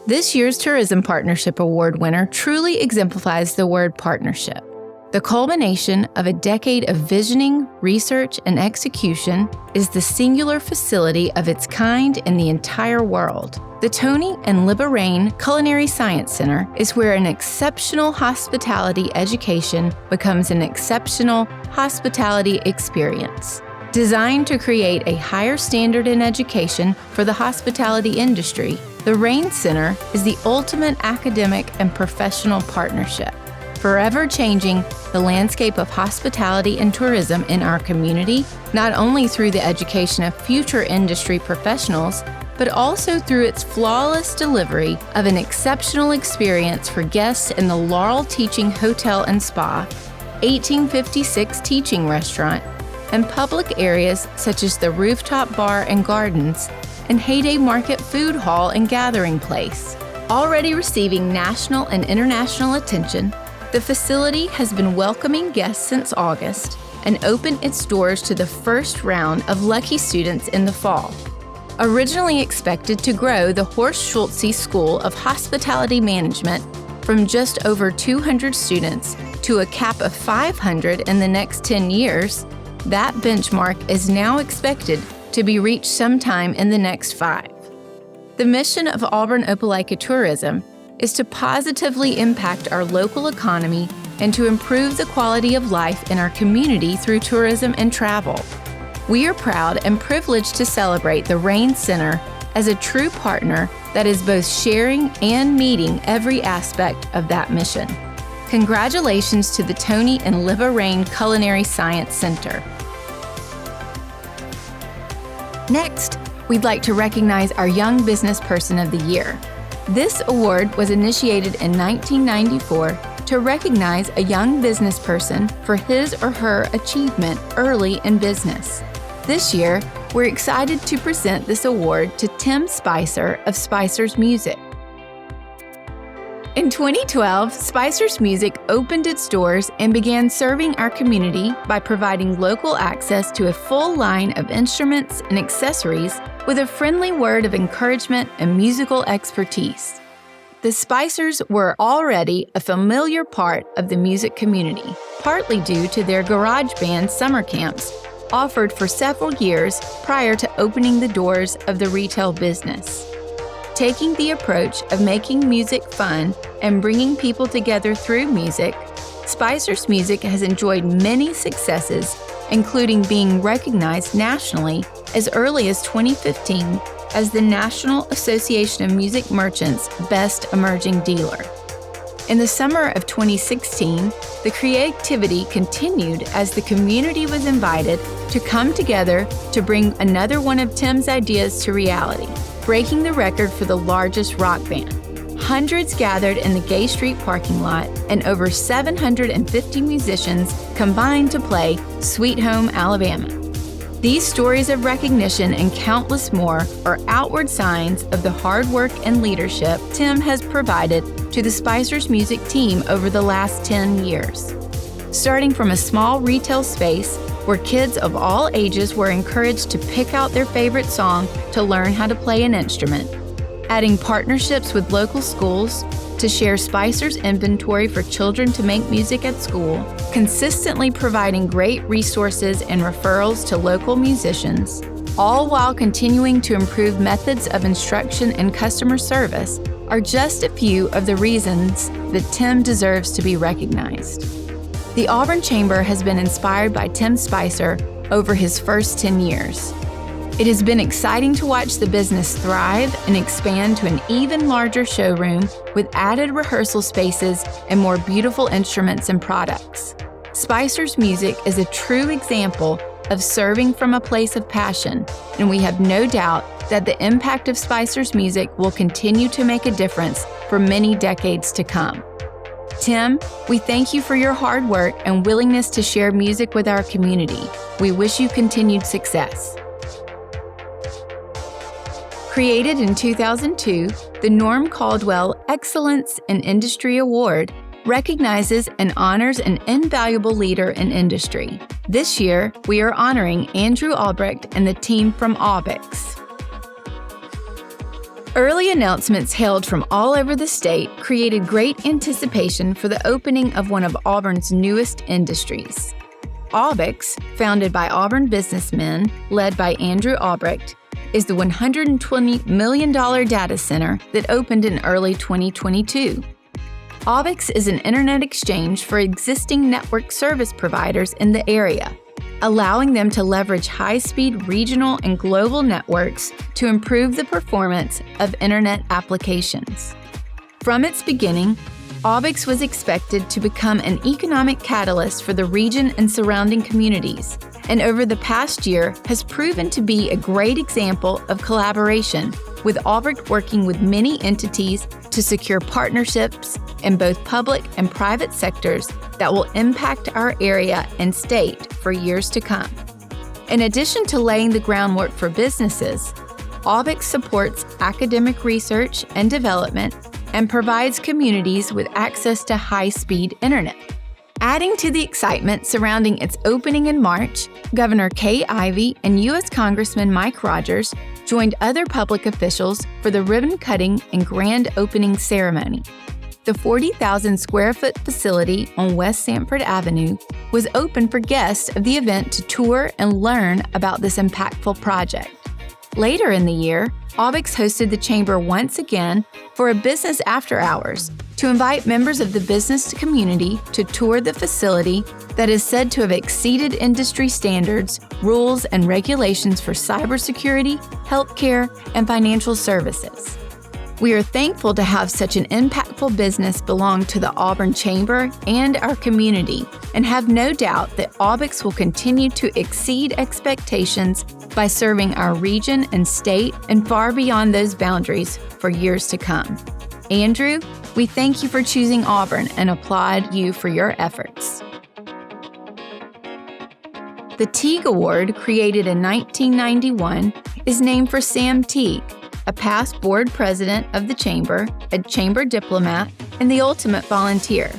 This year's Tourism Partnership Award winner truly exemplifies the word partnership. The culmination of a decade of visioning, research, and execution is the singular facility of its kind in the entire world. The Tony and Libba Rane Culinary Science Center is where an exceptional hospitality education becomes an exceptional hospitality experience. Designed to create a higher standard in education for the hospitality industry, the Rane Center is the ultimate academic and professional partnership, forever changing the landscape of hospitality and tourism in our community, not only through the education of future industry professionals, but also through its flawless delivery of an exceptional experience for guests in the Laurel Teaching Hotel and Spa, 1856 Teaching Restaurant, and public areas such as the Rooftop Bar and Gardens and Heyday Market Food Hall and Gathering Place. Already receiving national and international attention, the facility has been welcoming guests since August and opened its doors to the first round of lucky students in the fall. Originally expected to grow the Horst Schulze School of Hospitality Management from just over 200 students to a cap of 500 in the next 10 years, that benchmark is now expected to be reached sometime in the next 5. The mission of Auburn-Opelika Tourism is to positively impact our local economy and to improve the quality of life in our community through tourism and travel. We are proud and privileged to celebrate the Rane Center as a true partner that is both sharing and meeting every aspect of that mission. Congratulations to the Tony and Libba Rane Culinary Science Center. Next, we'd like to recognize our Young Business Person of the Year. This award was initiated in 1994 to recognize a young business person for his or her achievement early in business. This year, we're excited to present this award to Tim Spicer of Spicer's Music. In 2012, Spicer's Music opened its doors and began serving our community by providing local access to a full line of instruments and accessories with a friendly word of encouragement and musical expertise. The Spicers were already a familiar part of the music community, partly due to their garage band summer camps offered for several years prior to opening the doors of the retail business. Taking the approach of making music fun and bringing people together through music, Spicer's Music has enjoyed many successes, including being recognized nationally as early as 2015 as the National Association of Music Merchants' Best Emerging Dealer. In the summer of 2016, the creativity continued as the community was invited to come together to bring another one of Tim's ideas to reality, breaking the record for the largest rock band. Hundreds gathered in the Gay Street parking lot, and over 750 musicians combined to play Sweet Home Alabama. These stories of recognition and countless more are outward signs of the hard work and leadership Tim has provided to the Spicer's Music team over the last 10 years. Starting from a small retail space where kids of all ages were encouraged to pick out their favorite song to learn how to play an instrument, adding partnerships with local schools to share Spicer's inventory for children to make music at school, consistently providing great resources and referrals to local musicians, all while continuing to improve methods of instruction and customer service, are just a few of the reasons that Tim deserves to be recognized. The Auburn Chamber has been inspired by Tim Spicer over his first 10 years. It has been exciting to watch the business thrive and expand to an even larger showroom with added rehearsal spaces and more beautiful instruments and products. Spicer's Music is a true example of serving from a place of passion, and we have no doubt that the impact of Spicer's Music will continue to make a difference for many decades to come. Tim, we thank you for your hard work and willingness to share music with our community. We wish you continued success. Created in 2002, the Norm Caldwell Excellence in Industry Award recognizes and honors an invaluable leader in industry. This year, we are honoring Andrew Albrecht and the team from AUBix. Early announcements hailed from all over the state created great anticipation for the opening of one of Auburn's newest industries. AUBix, founded by Auburn businessmen led by Andrew Albrecht, is the $120 million data center that opened in early 2022. AUBix is an internet exchange for existing network service providers in the area, allowing them to leverage high-speed regional and global networks to improve the performance of internet applications. From its beginning, AUBix was expected to become an economic catalyst for the region and surrounding communities, and over the past year has proven to be a great example of collaboration, with Albrecht working with many entities to secure partnerships in both public and private sectors that will impact our area and state for years to come. In addition to laying the groundwork for businesses, AUBix supports academic research and development and provides communities with access to high-speed internet. Adding to the excitement surrounding its opening in March, Governor Kay Ivey and U.S. Congressman Mike Rogers joined other public officials for the ribbon-cutting and grand opening ceremony. The 40,000 square foot facility on West Sanford Avenue was open for guests of the event to tour and learn about this impactful project. Later in the year, AUBix hosted the Chamber once again for a business after hours to invite members of the business community to tour the facility that is said to have exceeded industry standards, rules, and regulations for cybersecurity, healthcare, and financial services. We are thankful to have such an impactful business belong to the Auburn Chamber and our community, and have no doubt that AUBix will continue to exceed expectations by serving our region and state and far beyond those boundaries for years to come. Andrew, we thank you for choosing Auburn and applaud you for your efforts. The Teague Award, created in 1991, is named for Sam Teague, a past board president of the Chamber, a Chamber diplomat, and the ultimate volunteer.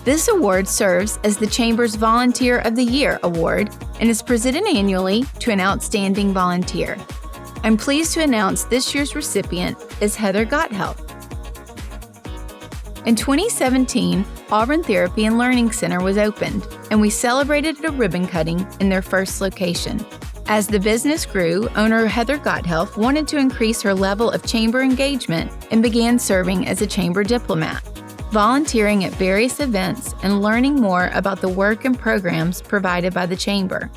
This award serves as the Chamber's Volunteer of the Year award and is presented annually to an outstanding volunteer. I'm pleased to announce this year's recipient is Heather Gotthelf. In 2017, Auburn Therapy and Learning Center was opened, and we celebrated a ribbon cutting in their first location. As the business grew, owner Heather Gotthelf wanted to increase her level of chamber engagement and began serving as a chamber diplomat, volunteering at various events and learning more about the work and programs provided by the chamber.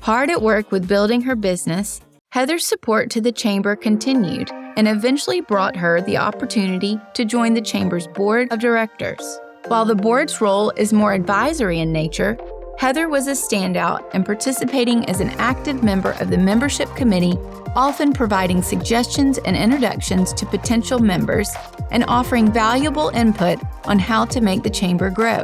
Hard at work with building her business, Heather's support to the chamber continued and eventually brought her the opportunity to join the chamber's board of directors. While the board's role is more advisory in nature, Heather was a standout and participating as an active member of the membership committee, often providing suggestions and introductions to potential members and offering valuable input on how to make the chamber grow.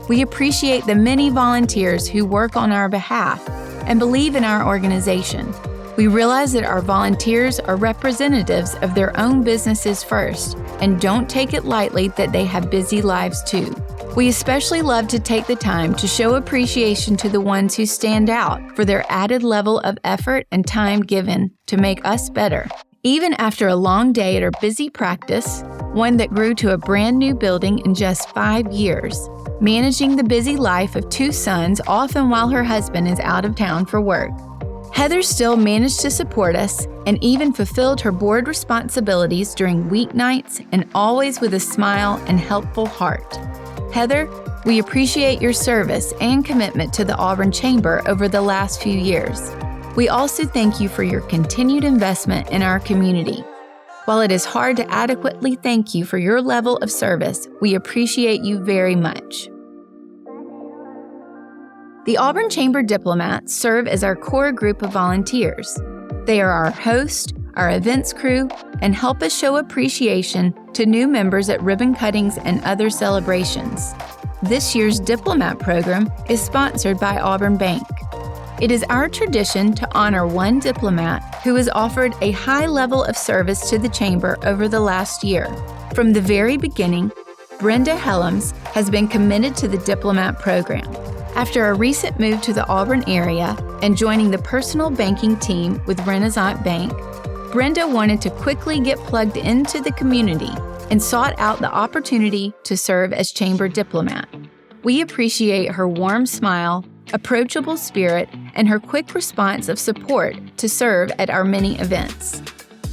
We appreciate the many volunteers who work on our behalf and believe in our organization. We realize that our volunteers are representatives of their own businesses first and don't take it lightly that they have busy lives too. We especially love to take the time to show appreciation to the ones who stand out for their added level of effort and time given to make us better. Even after a long day at our busy practice, one that grew to a brand new building in just 5 years, managing the busy life of 2 sons, often while her husband is out of town for work, Heather still managed to support us and even fulfilled her board responsibilities during weeknights and always with a smile and helpful heart. Heather, we appreciate your service and commitment to the Auburn Chamber over the last few years. We also thank you for your continued investment in our community. While it is hard to adequately thank you for your level of service, we appreciate you very much. The Auburn Chamber diplomats serve as our core group of volunteers. They are our host, our events crew, and help us show appreciation to new members at ribbon cuttings and other celebrations. This year's diplomat program is sponsored by Auburn Bank. It is our tradition to honor one diplomat who has offered a high level of service to the Chamber over the last year. From the very beginning, Brenda Helms has been committed to the diplomat program. After a recent move to the Auburn area and joining the personal banking team with Renaissance Bank, Brenda wanted to quickly get plugged into the community and sought out the opportunity to serve as chamber diplomat. We appreciate her warm smile, approachable spirit, and her quick response of support to serve at our many events.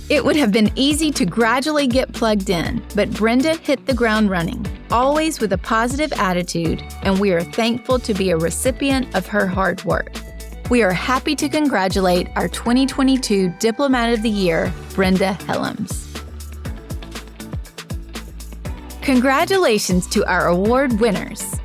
It would have been easy to gradually get plugged in, but Brenda hit the ground running, always with a positive attitude, and we are thankful to be a recipient of her hard work. We are happy to congratulate our 2022 Diplomat of the Year, Brenda Helms. Congratulations to our award winners.